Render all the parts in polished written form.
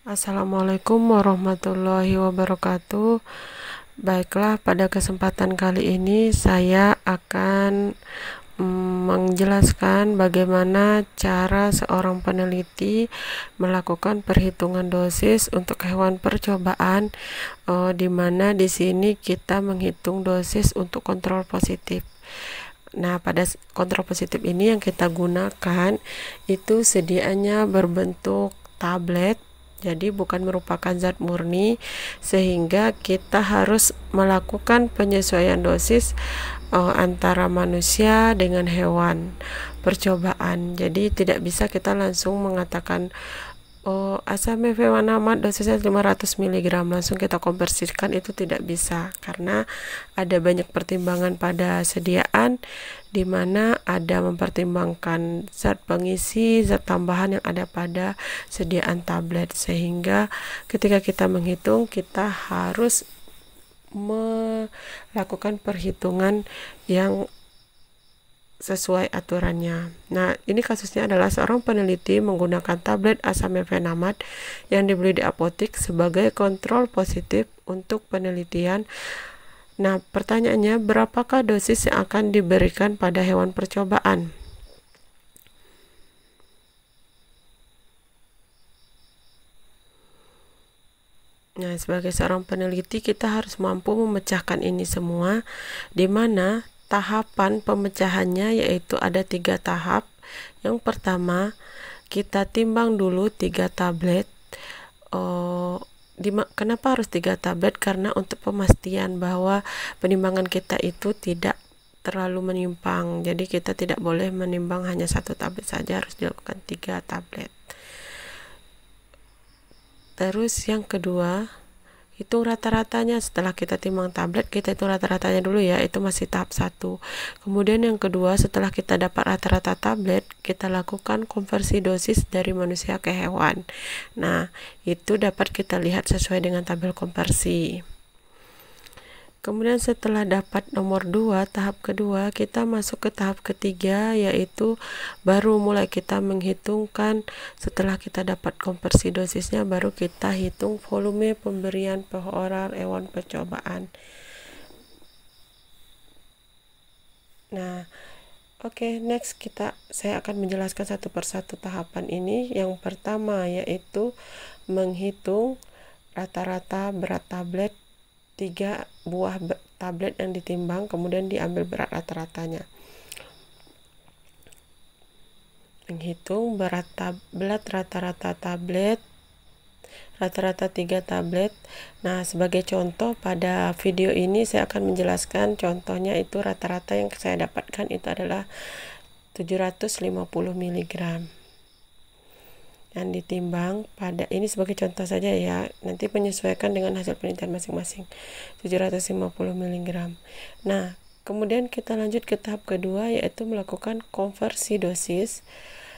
Assalamualaikum warahmatullahi wabarakatuh. Baiklah, pada kesempatan kali ini saya akan menjelaskan bagaimana cara seorang peneliti melakukan perhitungan dosis untuk hewan percobaan, di mana di sini kita menghitung dosis untuk kontrol positif. Nah, pada kontrol positif ini yang kita gunakan itu sedianya berbentuk tablet, jadi bukan merupakan zat murni, sehingga kita harus melakukan penyesuaian dosis antara manusia dengan hewan percobaan. Jadi tidak bisa kita langsung mengatakan asam mefenamid dosisnya 500 mg langsung kita konversikan, itu tidak bisa karena ada banyak pertimbangan pada sediaan, di mana ada mempertimbangkan zat pengisi, zat tambahan yang ada pada sediaan tablet, sehingga ketika kita menghitung kita harus melakukan perhitungan yang sesuai aturannya. Nah, ini kasusnya adalah seorang peneliti menggunakan tablet asam mefenamid yang dibeli di apotek sebagai kontrol positif untuk penelitian. Nah, pertanyaannya, berapakah dosis yang akan diberikan pada hewan percobaan? Nah, sebagai seorang peneliti kita harus mampu memecahkan ini semua, di mana tahapan pemecahannya yaitu ada 3 tahap. Yang pertama, kita timbang dulu 3 tablet. Kenapa harus 3 tablet? Karena untuk pemastian bahwa penimbangan kita itu tidak terlalu menyimpang. Jadi kita tidak boleh menimbang hanya 1 tablet saja, harus dilakukan 3 tablet. Terus yang kedua, hitung rata-ratanya. Setelah kita timbang tablet, kita hitung rata-ratanya dulu ya, itu masih tahap 1. Kemudian yang kedua, setelah kita dapat rata-rata tablet, kita lakukan konversi dosis dari manusia ke hewan. Nah, itu dapat kita lihat sesuai dengan tabel konversi. Kemudian setelah dapat nomor 2, tahap kedua, kita masuk ke tahap ketiga, yaitu baru mulai kita menghitungkan. Setelah kita dapat konversi dosisnya, baru kita hitung volume pemberian per oral hewan percobaan. Nah, oke, next saya akan menjelaskan satu persatu tahapan ini. Yang pertama yaitu menghitung rata-rata berat tablet, 3 buah tablet yang ditimbang, kemudian diambil berat rata-ratanya. Menghitung berat rata-rata tablet, rata-rata 3 tablet. Nah, sebagai contoh pada video ini saya akan menjelaskan contohnya, itu rata-rata yang saya dapatkan itu adalah 750 mg. Yang ditimbang pada ini sebagai contoh saja ya, nanti menyesuaikan dengan hasil penelitian masing-masing. 750 mg. Nah, kemudian kita lanjut ke tahap kedua, yaitu melakukan konversi dosis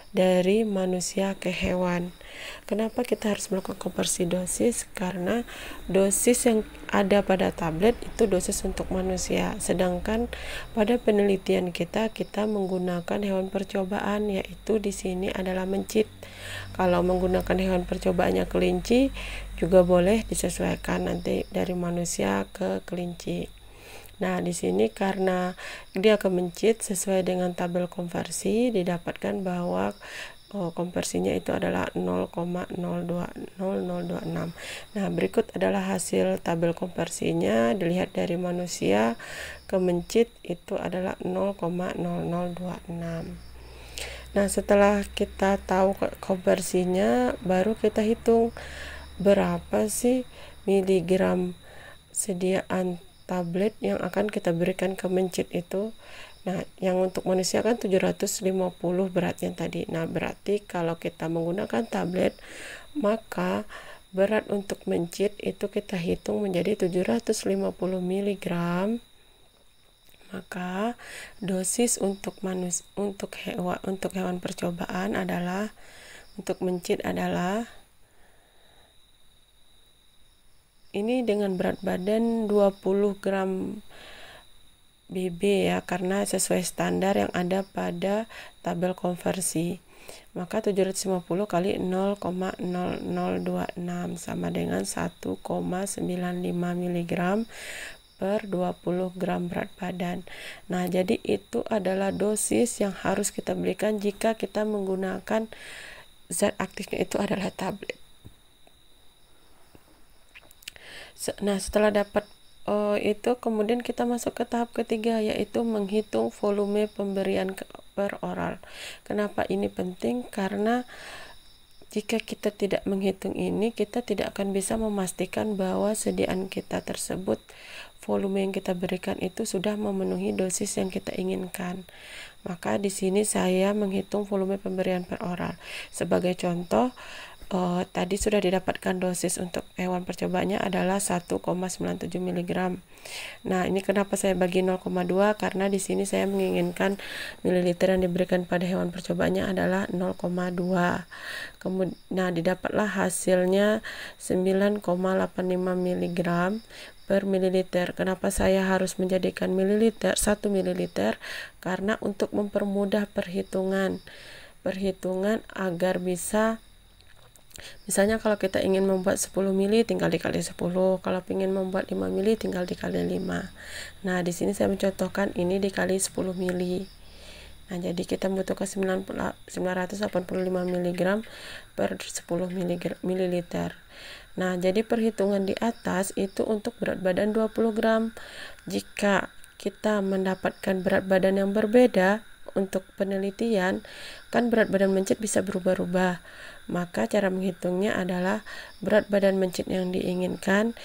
dari manusia ke hewan. Kenapa kita harus melakukan konversi dosis? Karena dosis yang ada pada tablet itu dosis untuk manusia, sedangkan pada penelitian kita menggunakan hewan percobaan, yaitu di sini adalah mencit. Kalau menggunakan hewan percobaannya kelinci juga boleh disesuaikan nanti dari manusia ke kelinci. Nah, di sini karena dia kemencit sesuai dengan tabel konversi, didapatkan bahwa konversinya itu adalah 0,02026. Nah, berikut adalah hasil tabel konversinya. Dilihat dari manusia ke mencit itu adalah 0,0026. Nah, setelah kita tahu konversinya, baru kita hitung berapa sih miligram sediaan tablet yang akan kita berikan ke mencit itu. Nah, yang untuk manusia kan 750 beratnya tadi. Nah, berarti kalau kita menggunakan tablet, maka berat untuk mencit itu kita hitung menjadi 750 mg. Maka dosis untuk hewan percobaan adalah, untuk mencit adalah, ini dengan berat badan 20 gram BB ya, karena sesuai standar yang ada pada tabel konversi. Maka 750 kali 0,0026 sama dengan 1,95 mg per 20 gram berat badan. Nah, jadi itu adalah dosis yang harus kita berikan jika kita menggunakan zat aktifnya itu adalah tablet. Nah, setelah dapat itu kemudian kita masuk ke tahap ketiga, yaitu menghitung volume pemberian per oral. Kenapa ini penting? Karena jika kita tidak menghitung ini, kita tidak akan bisa memastikan bahwa sediaan kita tersebut, volume yang kita berikan itu sudah memenuhi dosis yang kita inginkan. Maka di sini saya menghitung volume pemberian per oral. Sebagai contoh, tadi sudah didapatkan dosis untuk hewan percobaannya adalah 1,97 mg. Nah, ini kenapa saya bagi 0,2, karena di sini saya menginginkan mililiter yang diberikan pada hewan percobaannya adalah 0,2. Kemudian, nah, didapatlah hasilnya 9,85 mg per mililiter. Kenapa saya harus menjadikan mililiter, 1 mililiter? Karena untuk mempermudah perhitungan agar bisa, misalnya kalau kita ingin membuat 10 mili tinggal dikali 10, kalau ingin membuat 5 mili tinggal dikali 5. Nah, di sini saya mencontohkan ini dikali 10 mili. Nah, jadi kita membutuhkan 985 mg per 10 mililiter. Nah, jadi perhitungan di atas itu untuk berat badan 20 gram. Jika kita mendapatkan berat badan yang berbeda untuk penelitian, kan berat badan mencit bisa berubah-ubah. Maka cara menghitungnya adalah berat badan mencit yang diinginkan,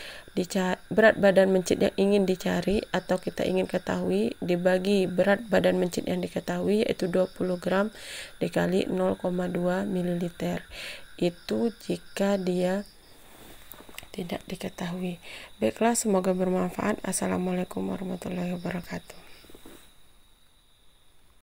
berat badan mencit yang ingin dicari atau kita ingin ketahui dibagi berat badan mencit yang diketahui, yaitu 20 gram dikali 0,2 ml. Itu jika dia tidak diketahui. Baiklah, semoga bermanfaat. Assalamualaikum warahmatullahi wabarakatuh.